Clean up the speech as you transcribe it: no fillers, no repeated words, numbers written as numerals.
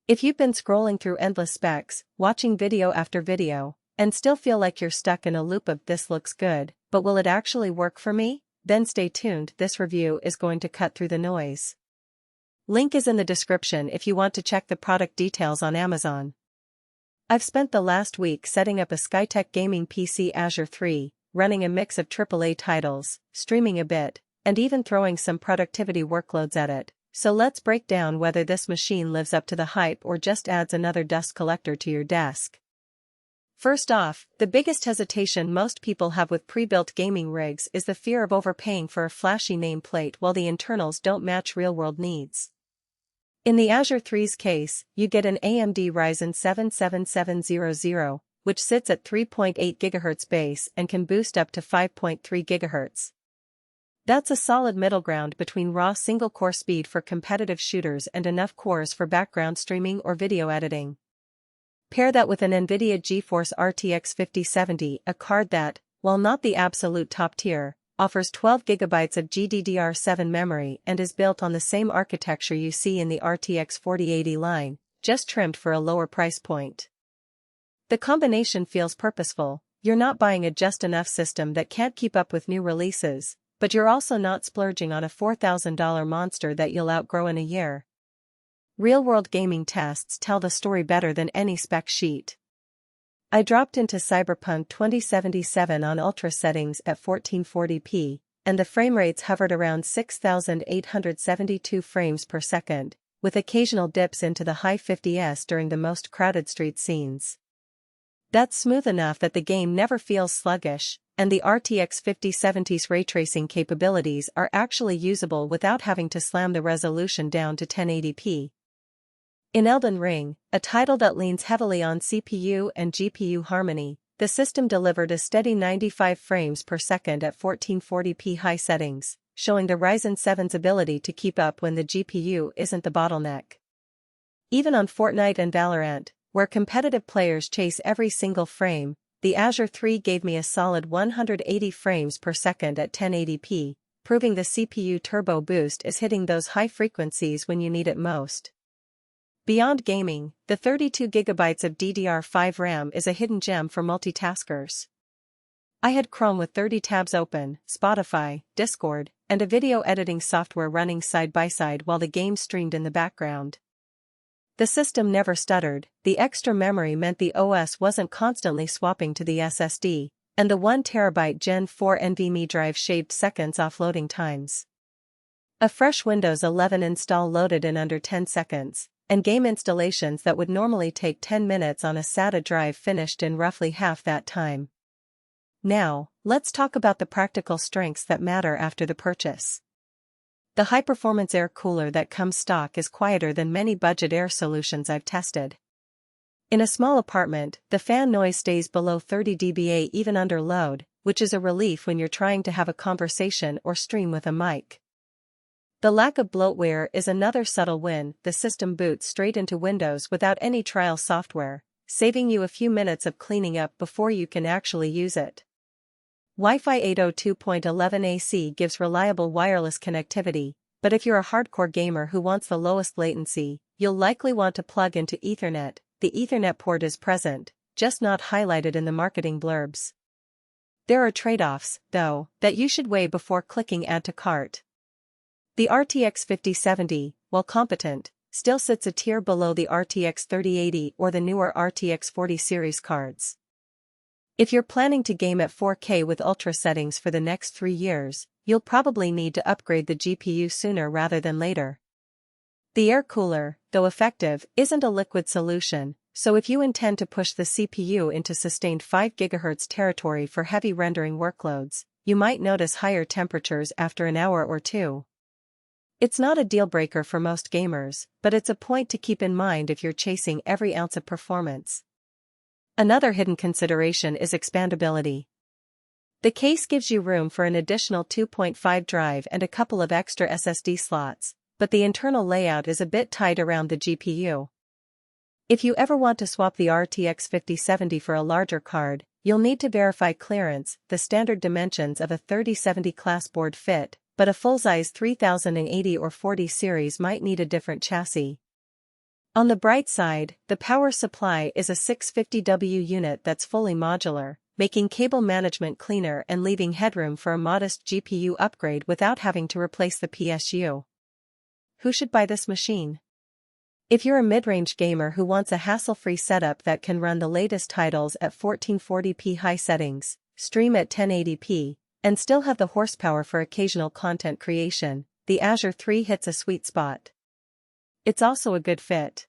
If you've been scrolling through endless specs, watching video after video, and still feel like you're stuck in a loop of "this looks good, but will it actually work for me?" then stay tuned, this review is going to cut through the noise. Link is in the description if you want to check the product details on Amazon. I've spent the last week setting up a Skytech gaming PC Azure 3, running a mix of AAA titles, streaming a bit, and even throwing some productivity workloads at it. So let's break down whether this machine lives up to the hype or just adds another dust collector to your desk. First off, the biggest hesitation most people have with pre-built gaming rigs is the fear of overpaying for a flashy nameplate while the internals don't match real-world needs. In the Azure 3's case, you get an AMD Ryzen 7 7700, which sits at 3.8 GHz base and can boost up to 5.3 GHz. That's a solid middle ground between raw single-core speed for competitive shooters and enough cores for background streaming or video editing. Pair that with an NVIDIA GeForce RTX 5070, a card that, while not the absolute top tier, offers 12 GB of GDDR7 memory and is built on the same architecture you see in the RTX 4080 line, just trimmed for a lower price point. The combination feels purposeful. You're not buying a just-enough system that can't keep up with new releases, but you're also not splurging on a $4,000 monster that you'll outgrow in a year. Real-world gaming tests tell the story better than any spec sheet. I dropped into Cyberpunk 2077 on ultra settings at 1440p, and the frame rates hovered around 6,872 frames per second, with occasional dips into the high 50s during the most crowded street scenes. That's smooth enough that the game never feels sluggish, and the RTX 5070's ray tracing capabilities are actually usable without having to slam the resolution down to 1080p. In Elden Ring, a title that leans heavily on CPU and GPU harmony, the system delivered a steady 95 frames per second at 1440p high settings, showing the Ryzen 7's ability to keep up when the GPU isn't the bottleneck. Even on Fortnite and Valorant, where competitive players chase every single frame, the Azure 3 gave me a solid 180 frames per second at 1080p, proving the CPU turbo boost is hitting those high frequencies when you need it most. Beyond gaming, the 32 GB of DDR5 RAM is a hidden gem for multitaskers. I had Chrome with 30 tabs open, Spotify, Discord, and a video editing software running side by side while the game streamed in the background. The system never stuttered, the extra memory meant the OS wasn't constantly swapping to the SSD, and the 1TB Gen4 NVMe drive shaved seconds off loading times. A fresh Windows 11 install loaded in under 10 seconds, and game installations that would normally take 10 minutes on a SATA drive finished in roughly half that time. Now, let's talk about the practical strengths that matter after the purchase. The high-performance air cooler that comes stock is quieter than many budget air solutions I've tested. In a small apartment, the fan noise stays below 30 dBA even under load, which is a relief when you're trying to have a conversation or stream with a mic. The lack of bloatware is another subtle win. The system boots straight into Windows without any trial software, saving you a few minutes of cleaning up before you can actually use it. Wi-Fi 802.11 AC gives reliable wireless connectivity, but if you're a hardcore gamer who wants the lowest latency, you'll likely want to plug into Ethernet. The Ethernet port is present, just not highlighted in the marketing blurbs. There are trade-offs, though, that you should weigh before clicking Add to Cart. The RTX 5070, while competent, still sits a tier below the RTX 3080 or the newer RTX 40 series cards. If you're planning to game at 4K with ultra settings for the next 3 years, you'll probably need to upgrade the GPU sooner rather than later. The air cooler, though effective, isn't a liquid solution, so if you intend to push the CPU into sustained 5 GHz territory for heavy rendering workloads, you might notice higher temperatures after an hour or two. It's not a deal-breaker for most gamers, but it's a point to keep in mind if you're chasing every ounce of performance. Another hidden consideration is expandability. The case gives you room for an additional 2.5 drive and a couple of extra SSD slots, but the internal layout is a bit tight around the GPU. If you ever want to swap the RTX 5070 for a larger card, you'll need to verify clearance. The standard dimensions of a 3070 class board fit, but a full-size 3080 or 40 series might need a different chassis. On the bright side, the power supply is a 650W unit that's fully modular, making cable management cleaner and leaving headroom for a modest GPU upgrade without having to replace the PSU. Who should buy this machine? If you're a mid-range gamer who wants a hassle-free setup that can run the latest titles at 1440p high settings, stream at 1080p, and still have the horsepower for occasional content creation, the Azure 3 hits a sweet spot. It's also a good fit.